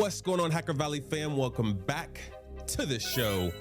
What's going on, Hacker Valley fam? Welcome back to the show.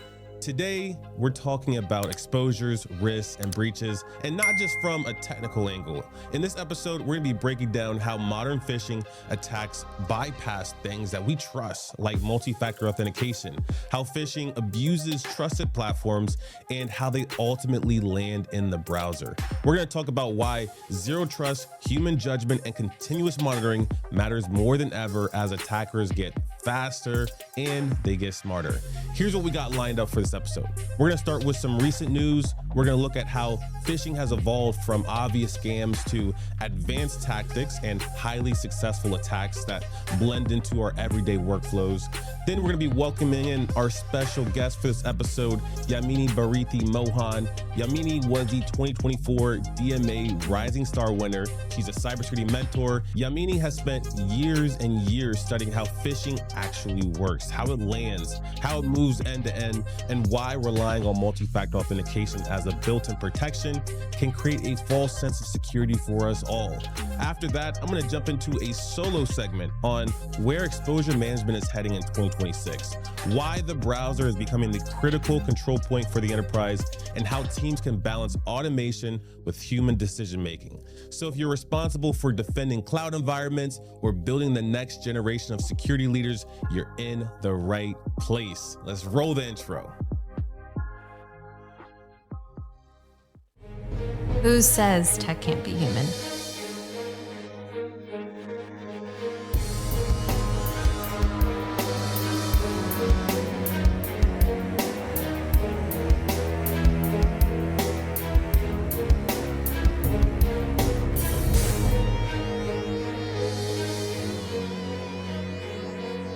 Today, we're talking about exposures, risks, and breaches, and not just from a technical angle. In this episode, we're gonna be breaking down how modern phishing attacks bypass things that we trust, like multi-factor authentication, how phishing abuses trusted platforms, and how they ultimately land in the browser. We're gonna talk about why zero trust, human judgment, and continuous monitoring matters more than ever as attackers get faster and they get smarter. Here's what we got lined up for this episode. We're gonna start with some recent news. We're gonna look at how phishing has evolved from obvious scams to advanced tactics and highly successful attacks that blend into our everyday workflows. Then we're gonna be welcoming in our special guest for this episode, Yaamini Barathi Mohan. Yaamini was the 2024 DMA Rising Star winner. She's a cybersecurity mentor. Yaamini has spent years and years studying how phishing actually works, how it lands, how it moves end to end, and why relying on multi-factor authentication as a built-in protection can create a false sense of security for us all. After that, I'm gonna jump into a solo segment on where exposure management is heading in 2026, why the browser is becoming the critical control point for the enterprise, and how teams can balance automation with human decision-making. So if you're responsible for defending cloud environments or building the next generation of security leaders, you're in the right place. Let's roll the intro. Who says tech can't be human?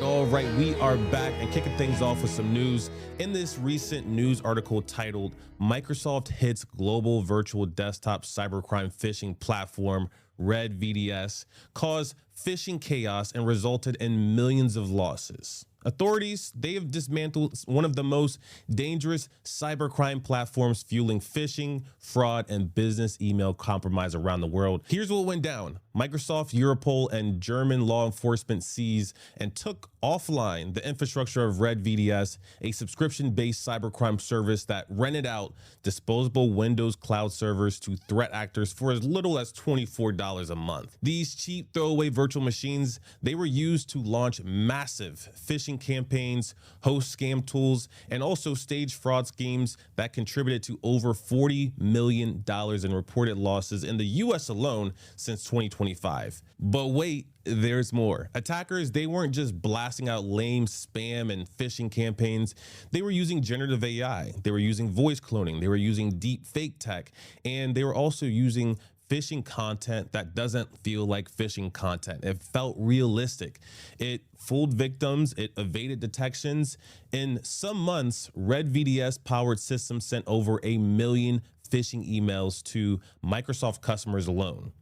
All right, we are back and kicking things off with some news. In this recent news article titled, Microsoft hits global virtual desktop cybercrime phishing platform, Red VDS, caused phishing chaos and resulted in millions of losses. Authorities, they have dismantled one of the most dangerous cybercrime platforms fueling phishing, fraud, and business email compromise around the world. Here's what went down. Microsoft, Europol, and German law enforcement seized and took offline the infrastructure of Red VDS, a subscription-based cybercrime service that rented out disposable Windows cloud servers to threat actors for as little as $24 a month. These cheap throwaway virtual machines, they were used to launch massive phishing campaigns, host scam tools, and also stage fraud schemes that contributed to over $40 million in reported losses in the US alone since 2025. But wait, there's more. Attackers, they weren't just blasting out lame spam and phishing campaigns. They were using generative AI. They were using voice cloning. They were using deep fake tech. And they were also using phishing content that doesn't feel like phishing content. It felt realistic. It fooled victims. It evaded detections. In some months, Red VDS powered systems sent over 1 million phishing emails to Microsoft customers alone.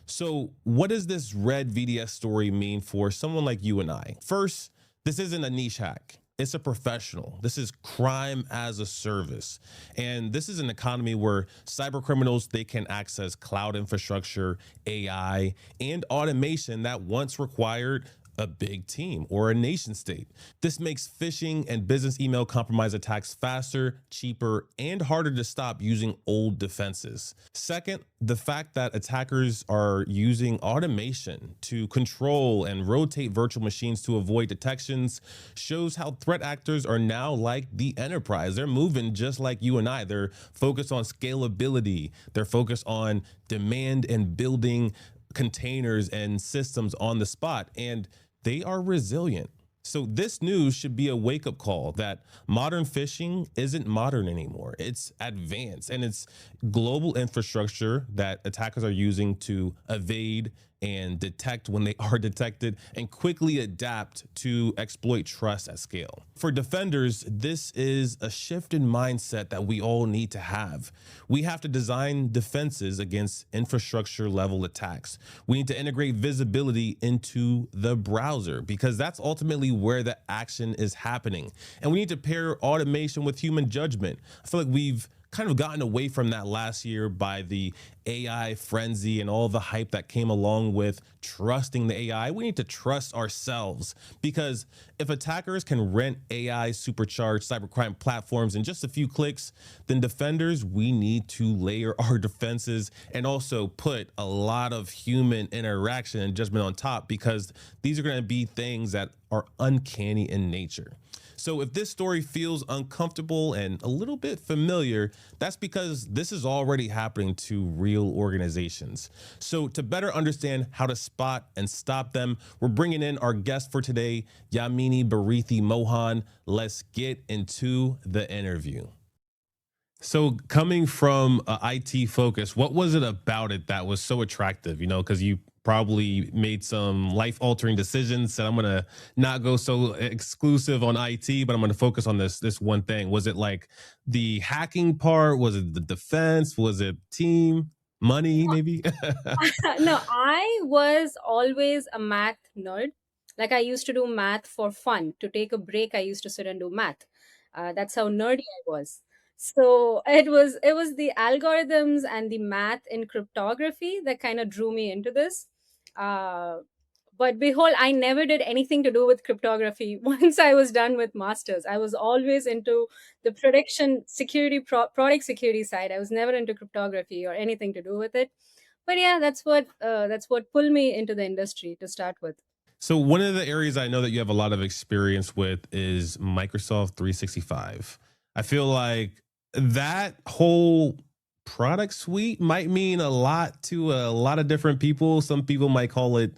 So what does this Red VDS story mean for someone like you and I? First, this isn't a niche hack. It's a professional. This is crime as a service. And this is an economy where cyber criminals, they can access cloud infrastructure, AI, and automation that once required a big team or a nation state. This makes phishing and business email compromise attacks faster, cheaper, and harder to stop using old defenses. Second, the fact that attackers are using automation to control and rotate virtual machines to avoid detections shows how threat actors are now like the enterprise. They're moving just like you and I. They're focused on scalability. They're focused on demand and building containers and systems on the spot, and they are resilient. So this news should be a wake-up call that modern phishing isn't modern anymore. It's advanced, and it's global infrastructure that attackers are using to evade and detect when they are detected and quickly adapt to exploit trust at scale. For defenders, this is a shift in mindset that we all need to have. We have to design defenses against infrastructure level attacks. We need to integrate visibility into the browser because that's ultimately where the action is happening. And we need to pair automation with human judgment. I feel like we've kind of gotten away from that last year by the AI frenzy and all the hype that came along with trusting the AI. We need to trust ourselves, because if attackers can rent AI supercharged cybercrime platforms in just a few clicks, then defenders, we need to layer our defenses and also put a lot of human interaction and judgment on top, because these are going to be things that are uncanny in nature. So if this story feels uncomfortable and a little bit familiar, that's because this is already happening to real organizations. So to better understand how to spot and stop them, we're bringing in our guest for today, Yaamini Barathi Mohan. Let's get into the interview. So coming from a IT focus, what was it about it that was so attractive? Because you probably made some life altering decisions. Said I'm gonna not go so exclusive on IT, but I'm gonna focus on this one thing. Was it like the hacking part? Was it the defense? Was it team? Money, maybe? No, I was always a math nerd. Like I used to do math for fun. To take a break, I used to sit and do math. That's how nerdy I was. So it was the algorithms and the math in cryptography that kind of drew me into this. Uh, but behold, I never did anything to do with cryptography once I was done with masters. I was always into the prediction security, product security side. I was never into cryptography or anything to do with it. But yeah, that's what pulled me into the industry to start with. So one of the areas I know that you have a lot of experience with is Microsoft 365. I feel like that whole product suite might mean a lot to a lot of different people. Some people might call it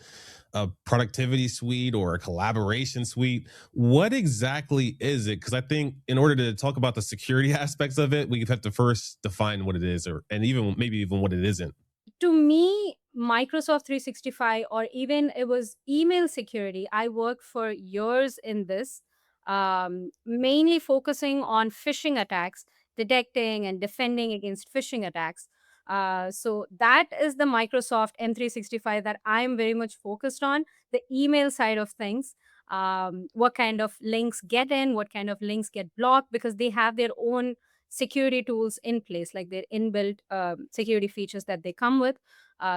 a productivity suite or a collaboration suite. What exactly is it? Because I think in order to talk about the security aspects of it, we have to first define what it is, or and even maybe even what it isn't. To me, Microsoft 365, or even it was email security, I worked for years in this, mainly focusing on phishing attacks, detecting and defending against phishing attacks. So that is the Microsoft M365 that I'm very much focused on, the email side of things. What kind of links get in, what kind of links get blocked, because they have their own security tools in place, like their inbuilt security features that they come with.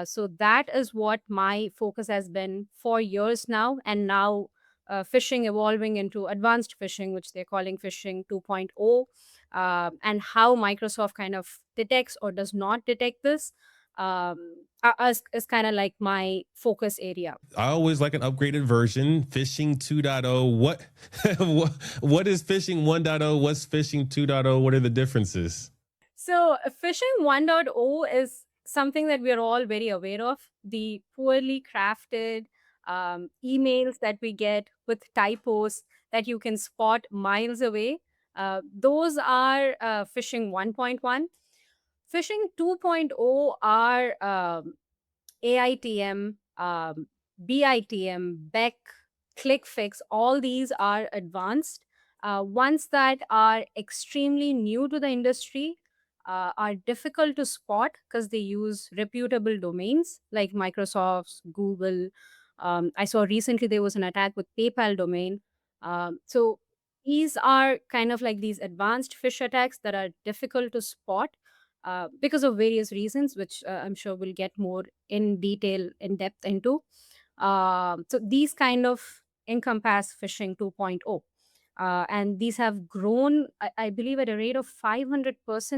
So that is what my focus has been for years now. And now phishing evolving into advanced phishing, which they're calling phishing 2.0, and how Microsoft kind of detects or does not detect this is kind of like my focus area. I always like an upgraded version. Phishing 2.0. What is Phishing 1.0? What's Phishing 2.0? What are the differences? So, phishing 1.0 is something that we are all very aware of. The poorly crafted emails that we get with typos that you can spot miles away. Those are phishing 1.1. Phishing 2.0 are AITM, BITM, Beck, ClickFix, all these are advanced. Ones that are extremely new to the industry are difficult to spot because they use reputable domains like Microsoft's, Google. I saw recently there was an attack with PayPal domain. So these are kind of like these advanced fish attacks that are difficult to spot because of various reasons, which I'm sure we'll get more in detail, in depth into. So these kind of encompass phishing 2.0. And these have grown, I believe, at a rate of 500%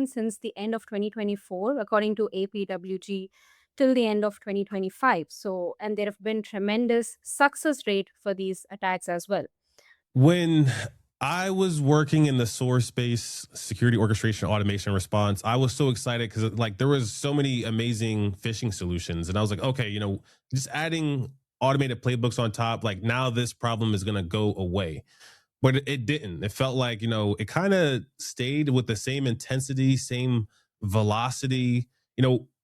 since the end of 2024, according to APWG, till the end of 2025. So, and there have been tremendous success rate for these attacks as well. When I was working in the source space security orchestration automation response, I was so excited because like there was so many amazing phishing solutions. And I was like, okay, just adding automated playbooks on top, like now this problem is gonna go away. But it didn't. It felt like, it kind of stayed with the same intensity, same velocity.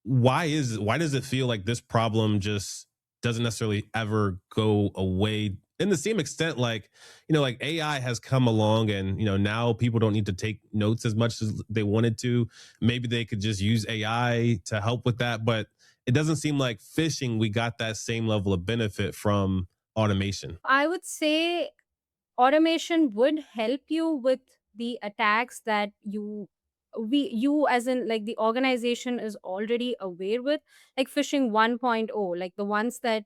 Why does it feel like this problem just doesn't necessarily ever go away in the same extent? Like, like AI has come along and, now people don't need to take notes as much as they wanted to. Maybe they could just use AI to help with that. But it doesn't seem like phishing, we got that same level of benefit from automation. I would say automation would help you with the attacks that you you as in like the organization is already aware with, like phishing 1.0, like the ones that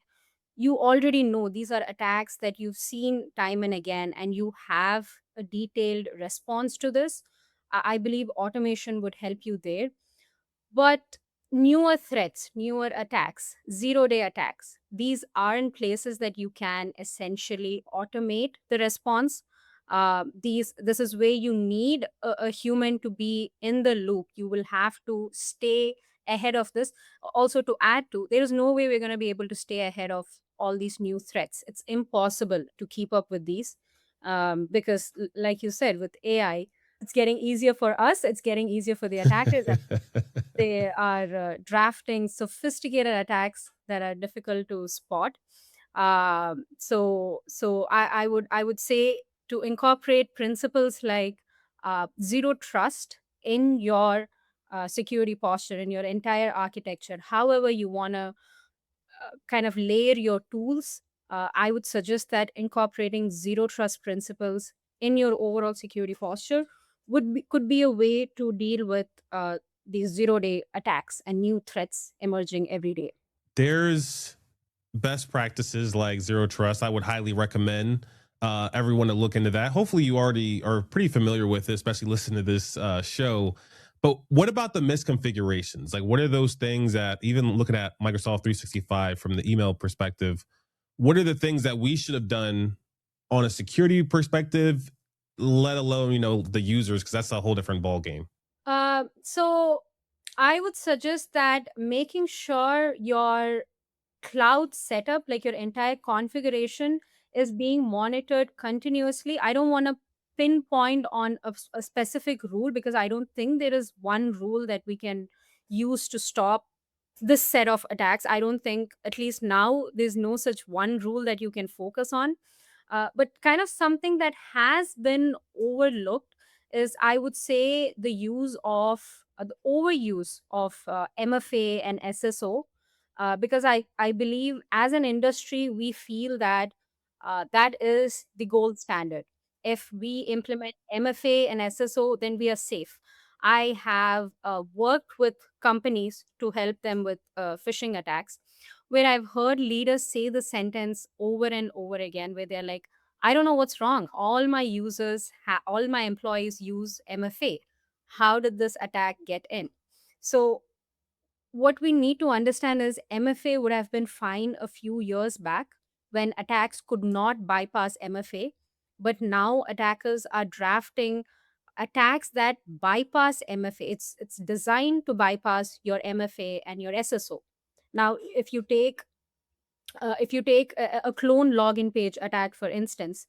you already know these are attacks that you've seen time and again, and you have a detailed response to this. I believe automation would help you there. But newer threats, newer attacks, 0-day attacks, these aren't places that you can essentially automate the response. This is where you need a human to be in the loop. You will have to stay ahead of this. Also, to add to, there is no way we're going to be able to stay ahead of all these new threats. It's impossible to keep up with these, because, like you said, with AI, it's getting easier for us. It's getting easier for the attackers. They are drafting sophisticated attacks that are difficult to spot. I would say to incorporate principles like zero trust in your security posture, in your entire architecture. However, you want to kind of layer your tools, I would suggest that incorporating zero trust principles in your overall security posture could be a way to deal with these 0-day attacks and new threats emerging every day. There's best practices like zero trust. I would highly recommend everyone to look into that. Hopefully, you already are pretty familiar with it, especially listening to this show. But what about the misconfigurations? Like, what are those things that, even looking at Microsoft 365 from the email perspective, what are the things that we should have done on a security perspective, let alone, the users, because that's a whole different ball game. So I would suggest that making sure your cloud setup, like your entire configuration, is being monitored continuously. I don't want to pinpoint on a specific rule, because I don't think there is one rule that we can use to stop this set of attacks. I don't think, at least now, there's no such one rule that you can focus on. But kind of something that has been overlooked is, I would say, the overuse of MFA and SSO, because I believe as an industry we feel that that is the gold standard. If we implement MFA and SSO, then we are safe. I have worked with companies to help them with phishing attacks, where I've heard leaders say the sentence over and over again, where they're like, I don't know what's wrong. All my employees use MFA. How did this attack get in? So, what we need to understand is MFA would have been fine a few years back when attacks could not bypass MFA. But now attackers are drafting attacks that bypass MFA. It's designed to bypass your MFA and your SSO. Now, if you take a clone login page attack, for instance,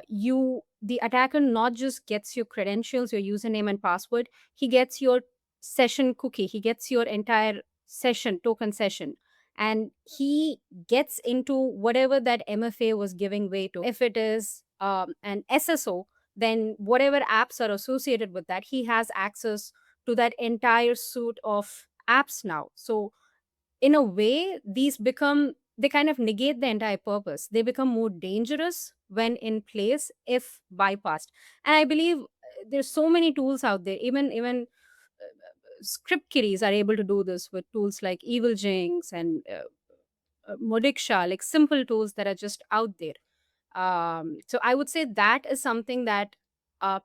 you the attacker not just gets your credentials, your username and password, he gets your session cookie, he gets your entire session token session, and he gets into whatever that MFA was giving way to. If it is an SSO, then whatever apps are associated with that, he has access to that entire suite of apps now. So in a way, they kind of negate the entire purpose. They become more dangerous when in place if bypassed. And I believe there's so many tools out there. Even script kiddies are able to do this with tools like Evil Jinx and Modiksha, like simple tools that are just out there. So I would say that is something that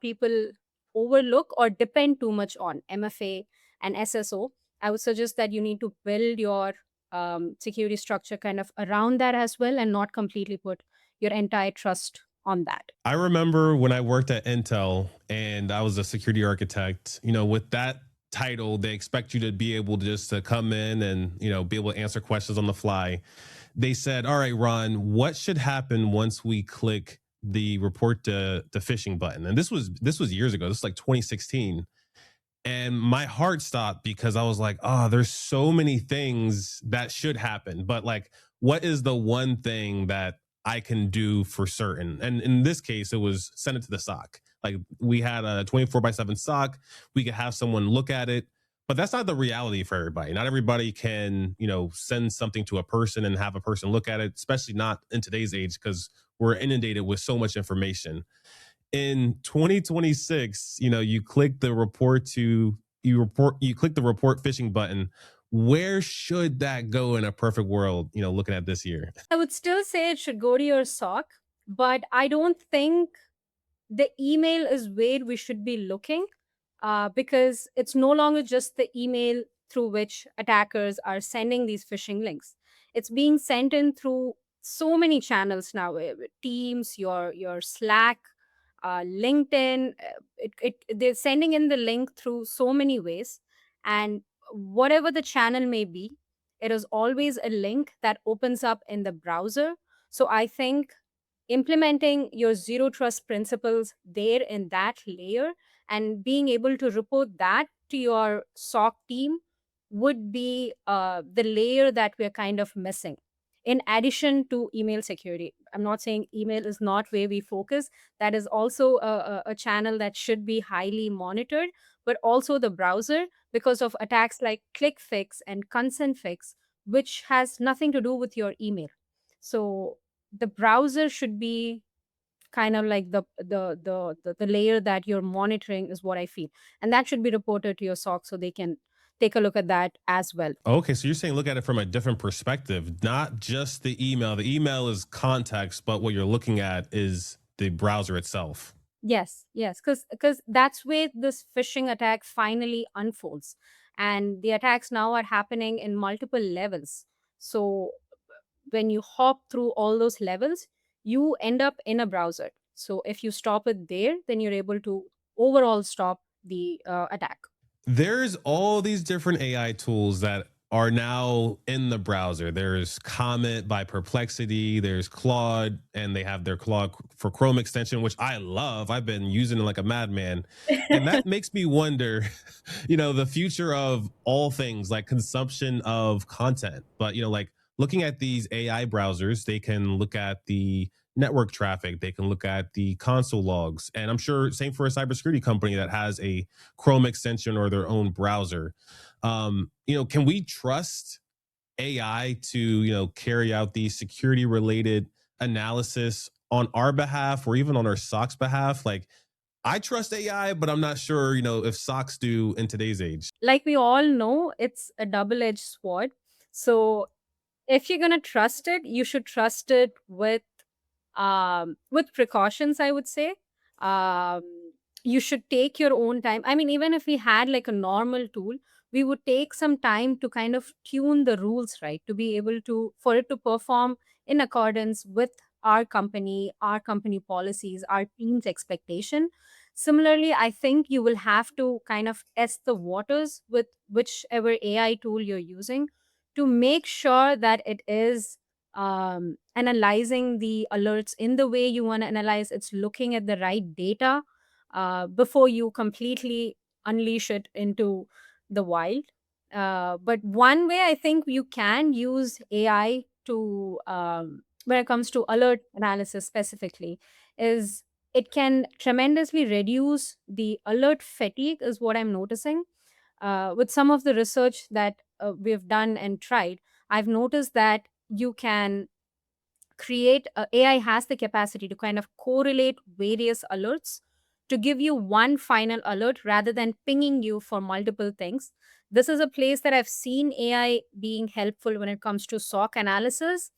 people overlook or depend too much on, MFA and SSO. I would suggest that you need to build your security structure kind of around that as well, and not completely put your entire trust on that. I remember when I worked at Intel and I was a security architect, with that title, they expect you to be able to just to come in and, be able to answer questions on the fly. They said, all right, Ron, what should happen once we click the report to phishing button? And this was years ago. This is like 2016. And my heart stopped because I was like, oh, there's so many things that should happen. But like, what is the one thing that I can do for certain? And in this case, it was send it to the SOC. Like, we had a 24/7 SOC. We could have someone look at it. But that's not the reality for everybody. Not everybody can, send something to a person and have a person look at it, especially not in today's age, because we're inundated with so much information. in 2026, you click the you click the report phishing button. Where should that go in a perfect world, looking at this year? I would still say it should go to your SOC, but I don't think the email is where we should be looking, because it's no longer just the email through which attackers are sending these phishing links. It's being sent in through so many channels now, with Teams, your Slack, LinkedIn. They're sending in the link through so many ways, and whatever the channel may be, it is always a link that opens up in the browser. So I think implementing your zero trust principles there in that layer and being able to report that to your SOC team would be the layer that we're kind of missing. In addition to email security, I'm not saying email is not where we focus. That is also a channel that should be highly monitored, but also the browser, because of attacks like click fix and consent fix, which has nothing to do with your email. So the browser should be kind of like the layer that you're monitoring, is what I feel, and that should be reported to your SOC so they can take a look at that as well. Okay, so you're saying look at it from a different perspective, not just the email. The email is context, but what you're looking at is the browser itself. Yes, yes, because that's where this phishing attack finally unfolds, and the attacks now are happening in multiple levels. So when you hop through all those levels, you end up in a browser. So if you stop it there, then you're able to overall stop the attack. There's all these different AI tools that are now in the browser. There's Comet by Perplexity, there's Claude, and they have their Claude for Chrome extension, which I love. I've been using it like a madman. And that makes me wonder, the future of all things like consumption of content. But, like looking at these AI browsers, they can look at the network traffic, they can look at the console logs. And I'm sure same for a cybersecurity company that has a Chrome extension or their own browser. Can we trust AI to, carry out the security related analysis on our behalf or even on our SOC's behalf? Like, I trust AI, but I'm not sure, if SOCs do in today's age. Like we all know, it's a double-edged sword. So if you're going to trust it, you should trust it with precautions, I would say. um, you should take your own time. I mean, even if we had like a normal tool, we would take some time to kind of tune the rules, right, to be able to for it to perform in accordance with our company policies, our team's expectation. Similarly, I think you will have to kind of test the waters with whichever AI tool you're using to make sure that it is analyzing the alerts in the way you want to analyze. It's looking at the right data before you completely unleash it into the wild. But one way I think you can use AI to, when it comes to alert analysis specifically, is it can tremendously reduce the alert fatigue, is what I'm noticing. With some of the research that we've done and tried, I've noticed that you can AI has the capacity to kind of correlate various alerts to give you one final alert rather than pinging you for multiple things. This is a place that I've seen AI being helpful when it comes to SOC analysis.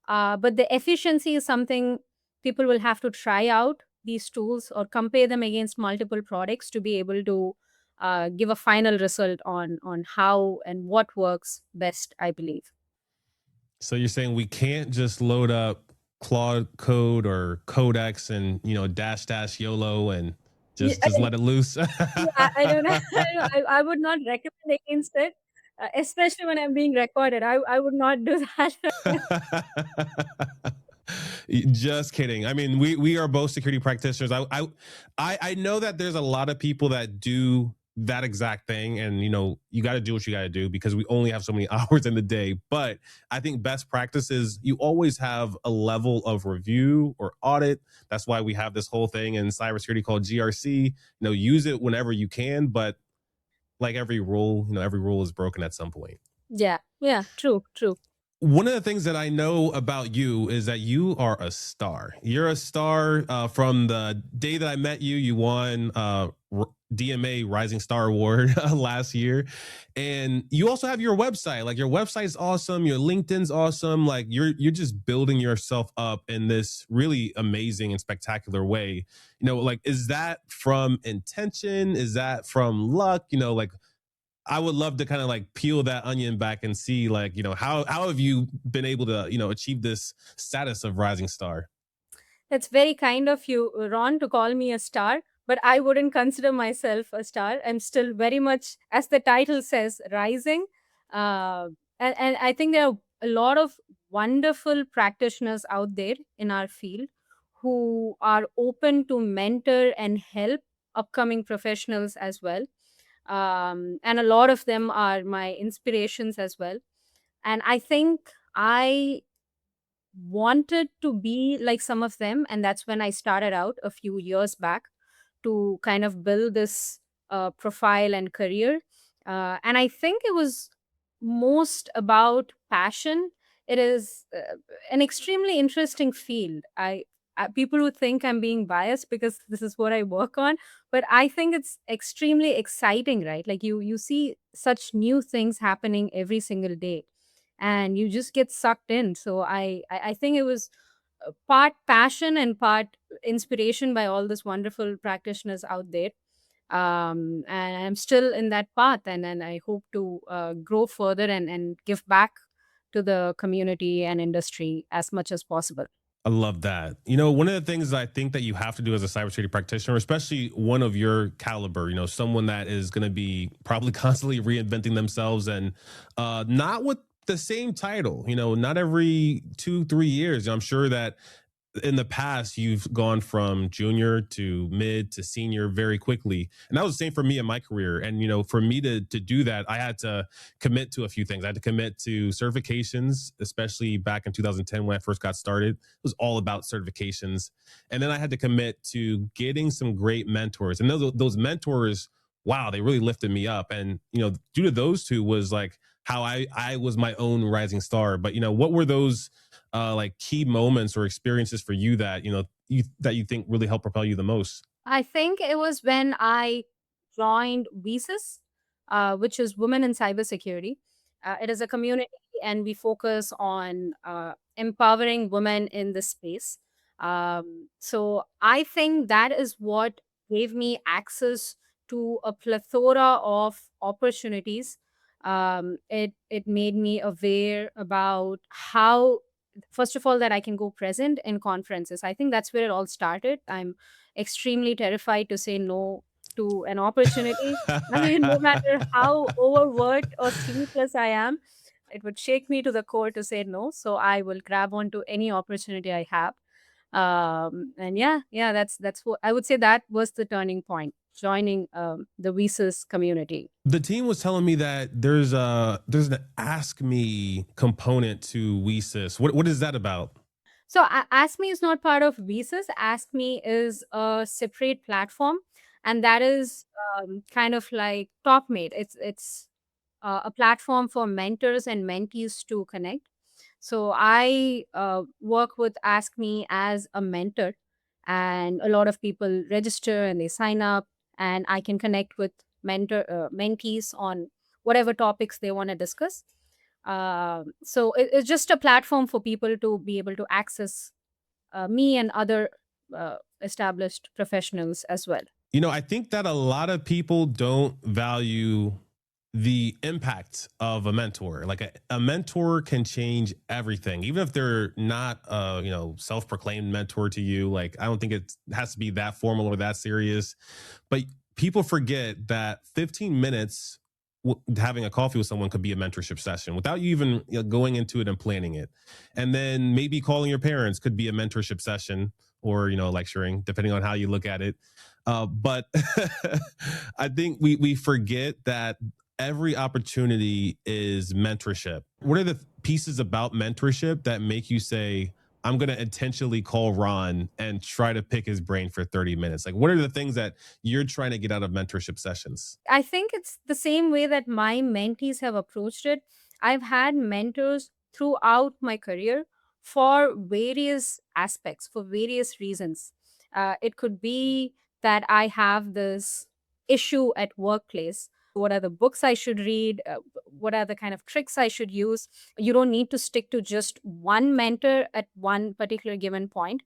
But the efficiency is something people will have to try out these tools or compare them against multiple products to be able to give a final result on how and what works best, I believe. So you're saying we can't just load up Claude Code or Codex and, dash dash YOLO and Yeah, just let it loose. yeah, I don't know. I would not recommend against it, especially when I'm being recorded. I would not do that. Just kidding. I mean, we are both security practitioners. I know that there's a lot of people that do that exact thing, and you got to do what you got to do because we only have so many hours in the day. But I think best practice is you always have a level of review or audit. That's why we have this whole thing in cybersecurity called GRC. Use it whenever you can, but like every rule, every rule is broken at some point. Yeah, yeah, true, true. One of the things that I know about you is that you are a star. You're a star from the day that I met you. You won DMA Rising Star Award last year, and you also have your website. Like your website's awesome. Your LinkedIn's awesome. Like you're just building yourself up in this really amazing and spectacular way. Like is that from intention? Is that from luck? Like I would love to kind of like peel that onion back and see like, how have you been able to, achieve this status of rising star? That's very kind of you, Ron, to call me a star, but I wouldn't consider myself a star. I'm still very much, as the title says, rising. Uh, and I think there are a lot of wonderful practitioners out there in our field who are open to mentor and help upcoming professionals as well. And a lot of them are my inspirations as well. And I think I wanted to be like some of them, and that's when I started out a few years back to kind of build this profile and career. And I think it was most about passion. It is an extremely interesting field. People would think I'm being biased because this is what I work on, but I think it's extremely exciting, right? Like you see such new things happening every single day, and you just get sucked in. So I think it was part passion and part inspiration by all these wonderful practitioners out there. And I'm still in that path, and I hope to grow further and give back to the community and industry as much as possible. I love that. One of the things I think that you have to do as a cybersecurity practitioner, especially one of your caliber, someone that is going to be probably constantly reinventing themselves and not with the same title, not every 2, 3 years. I'm sure that in the past you've gone from junior to mid to senior very quickly, and that was the same for me in my career. And for me to do that, I had to commit to a few things. I had to commit to certifications, especially back in 2010 when I first got started. It was all about certifications. And then I had to commit to getting some great mentors, and those mentors, wow, they really lifted me up. And due to those two was like how I was my own rising star. But what were those like key moments or experiences for you that you think really helped propel you the most? I think it was when I joined VSIS, which is Women in Cybersecurity. It is a community, and we focus on empowering women in this space. So I think that is what gave me access to a plethora of opportunities. It made me aware about how, first of all, that I can go present in conferences. I think that's where it all started. I'm extremely terrified to say no to an opportunity. I mean, no matter how overworked or sleepless I am, it would shake me to the core to say no. So I will grab onto any opportunity I have. And yeah, that's what I would say. That was the turning point. Joining the Visas community. The team was telling me that there's an ask me component to WeSys. What is that about? So Ask Me is not part of Visas. Ask Me is a separate platform, and that is kind of like TopMate. It's a platform for mentors and mentees to connect. So I work with Ask Me as a mentor, and a lot of people register and they sign up, and I can connect with mentees on whatever topics they want to discuss. It's just a platform for people to be able to access me and other established professionals as well. I think that a lot of people don't value the impact of a mentor. Like a mentor can change everything, even if they're not a self-proclaimed mentor to you. Like I don't think it has to be that formal or that serious, but people forget that 15 minutes having a coffee with someone could be a mentorship session without you even going into it and planning it. And then maybe calling your parents could be a mentorship session, or lecturing, depending on how you look at it. But I think we forget that every opportunity is mentorship. What are the pieces about mentorship that make you say, I'm going to intentionally call Ron and try to pick his brain for 30 minutes? Like, what are the things that you're trying to get out of mentorship sessions? I think it's the same way that my mentees have approached it. I've had mentors throughout my career for various aspects, for various reasons. It could be that I have this issue at workplace. What are the books I should read? What are the kind of tricks I should use? You don't need to stick to just one mentor at one particular given point.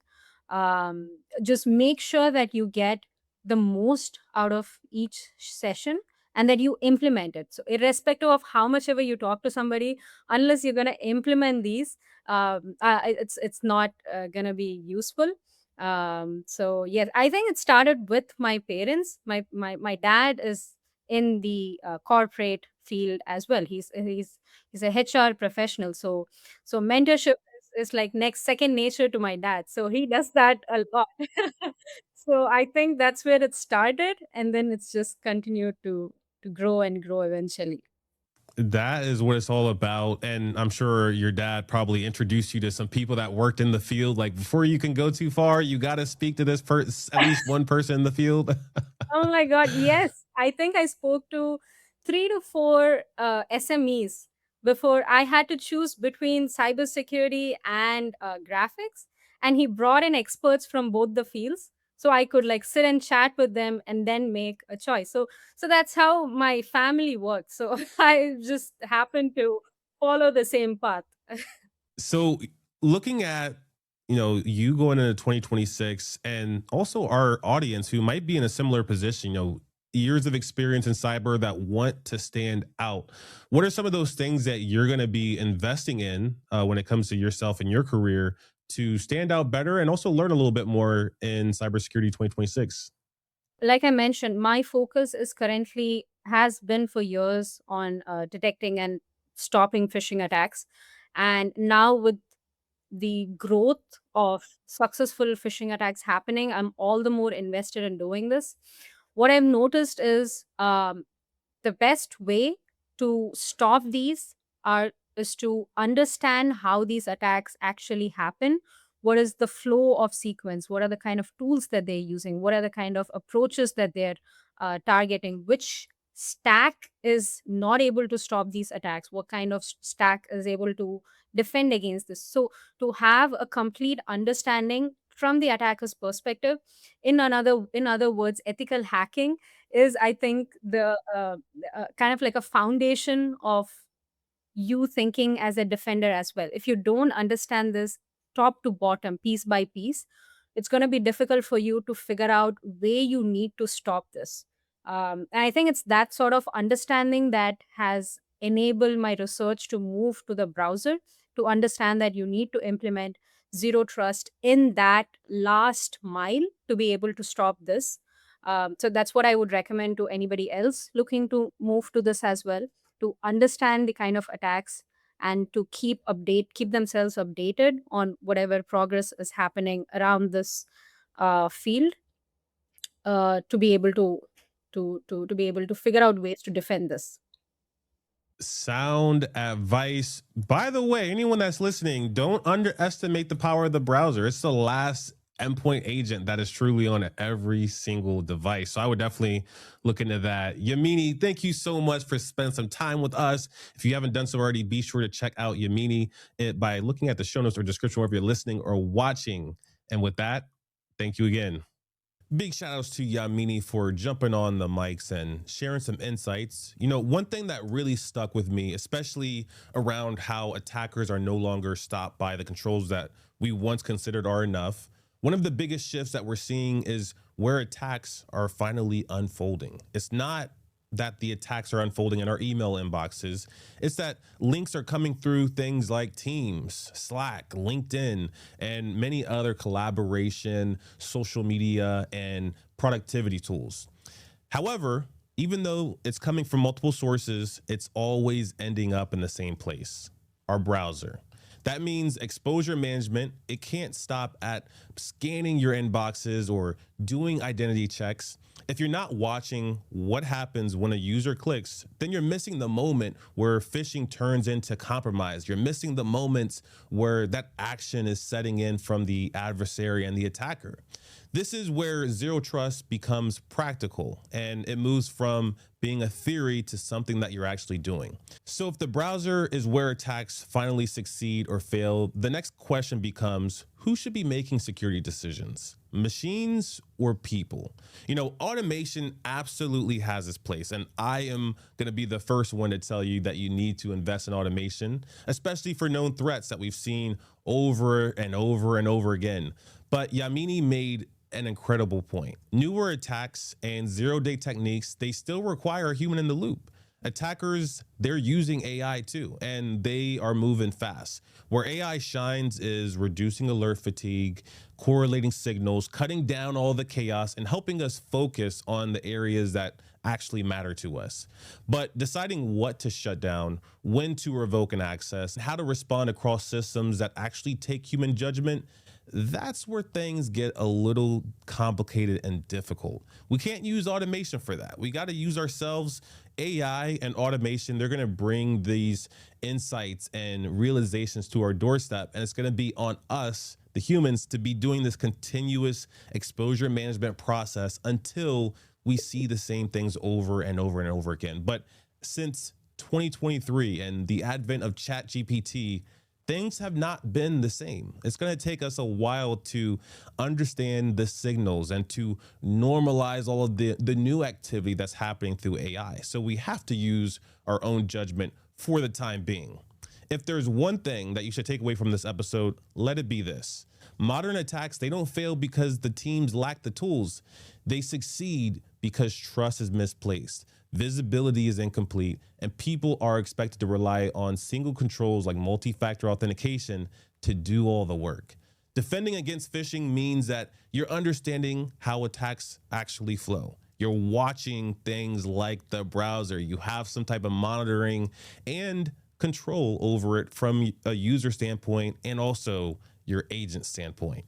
um, just make sure that you get the most out of each session and that you implement it. So irrespective of how much ever you talk to somebody, unless you're going to implement these, it's not going to be useful. So yes, I think it started with my parents. My dad is in the corporate field as well. He's a HR professional. So mentorship is like next second nature to my dad. So he does that a lot. So I think that's where it started, and then it's just continued to grow and grow eventually. That is what it's all about. And I'm sure your dad probably introduced you to some people that worked in the field. Like before you can go too far, you got to speak to this person, at least one person in the field. Oh my God, yes. I think I spoke to 3 to 4 SMEs before I had to choose between cybersecurity and graphics. And he brought in experts from both the fields. So I could like sit and chat with them and then make a choice. So that's how my family works. So I just happened to follow the same path. So looking at you going into 2026 and also our audience who might be in a similar position, years of experience in cyber that want to stand out, what are some of those things that you're going to be investing in when it comes to yourself and your career to stand out better and also learn a little bit more in cybersecurity 2026? Like I mentioned, my focus is currently has been for years on detecting and stopping phishing attacks. And now with the growth of successful phishing attacks happening, I'm all the more invested in doing this. What I've noticed is the best way to stop these are is to understand how these attacks actually happen. What is the flow of sequence? What are the kind of tools that they're using? What are the kind of approaches that they're targeting? Which stack is not able to stop these attacks? What kind of stack is able to defend against this? So to have a complete understanding from the attacker's perspective, in other words, ethical hacking is, I think, the kind of like a foundation of you thinking as a defender as well. If you don't understand this top to bottom, piece by piece, it's going to be difficult for you to figure out where you need to stop this. And I think it's that sort of understanding that has enabled my research to move to the browser, to understand that you need to implement zero trust in that last mile to be able to stop this. So that's what I would recommend to anybody else looking to move to this as well, to understand the kind of attacks and to keep themselves updated on whatever progress is happening around this field, to be able to be able to figure out ways to defend this. Sound advice. By the way, anyone that's listening, don't underestimate the power of the browser. It's the last endpoint agent that is truly on every single device. So I would definitely look into that. Yaamini, thank you so much for spending some time with us. If you haven't done so already, be sure to check out Yaamini by looking at the show notes or description wherever you're listening or watching. And with that, thank you again. Big shout outs to Yaamini for jumping on the mics and sharing some insights. One thing that really stuck with me, especially around how attackers are no longer stopped by the controls that we once considered are enough. One of the biggest shifts that we're seeing is where attacks are finally unfolding. It's not that the attacks are unfolding in our email inboxes. It's that links are coming through things like Teams, Slack, LinkedIn, and many other collaboration, social media, and productivity tools. However, even though it's coming from multiple sources, it's always ending up in the same place, our browser. That means exposure management. It can't stop at scanning your inboxes or doing identity checks. If you're not watching what happens when a user clicks, then you're missing the moment where phishing turns into compromise. You're missing the moments where that action is setting in from the adversary and the attacker. This is where zero trust becomes practical, and it moves from being a theory to something that you're actually doing. So if the browser is where attacks finally succeed or fail, the next question becomes, who should be making security decisions? Machines or people? You know, automation absolutely has its place, and I am going to be the first one to tell you that you need to invest in automation, especially for known threats that we've seen over and over and over again. But Yaamini made an incredible point. Newer attacks and zero-day techniques, they still require a human in the loop. Attackers, they're using AI too, and they are moving fast. Where AI shines is reducing alert fatigue, correlating signals, cutting down all the chaos, and helping us focus on the areas that actually matter to us. But deciding what to shut down, when to revoke an access, how to respond across systems that actually take human judgment, that's where things get a little complicated and difficult. We can't use automation for that. We got to use ourselves. AI and automation, they're going to bring these insights and realizations to our doorstep, and it's going to be on us, the humans, to be doing this continuous exposure management process until we see the same things over and over and over again. But since 2023 and the advent of ChatGPT, things have not been the same. It's going to take us a while to understand the signals and to normalize all of the new activity that's happening through AI. So we have to use our own judgment for the time being. If there's one thing that you should take away from this episode, let it be this. Modern attacks, they don't fail because the teams lack the tools. They succeed because trust is misplaced, visibility is incomplete, and people are expected to rely on single controls like multi-factor authentication to do all the work. Defending against phishing means that you're understanding how attacks actually flow. You're watching things like the browser. You have some type of monitoring and control over it from a user standpoint and also your agent standpoint.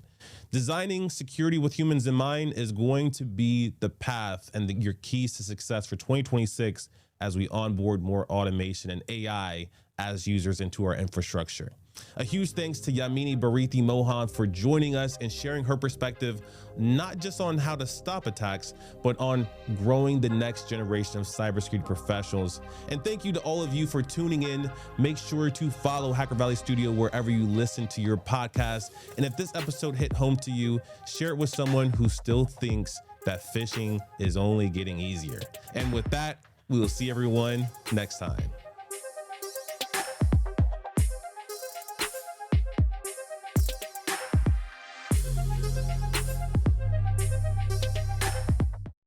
Designing security with humans in mind is going to be the path and your keys to success for 2026 as we onboard more automation and AI as users into our infrastructure. A huge thanks to Yaamini Barathi Mohan for joining us and sharing her perspective, not just on how to stop attacks, but on growing the next generation of cybersecurity professionals. And thank you to all of you for tuning in. Make sure to follow Hacker Valley Studio wherever you listen to your podcast. And if this episode hit home to you, share it with someone who still thinks that phishing is only getting easier. And with that, we will see everyone next time.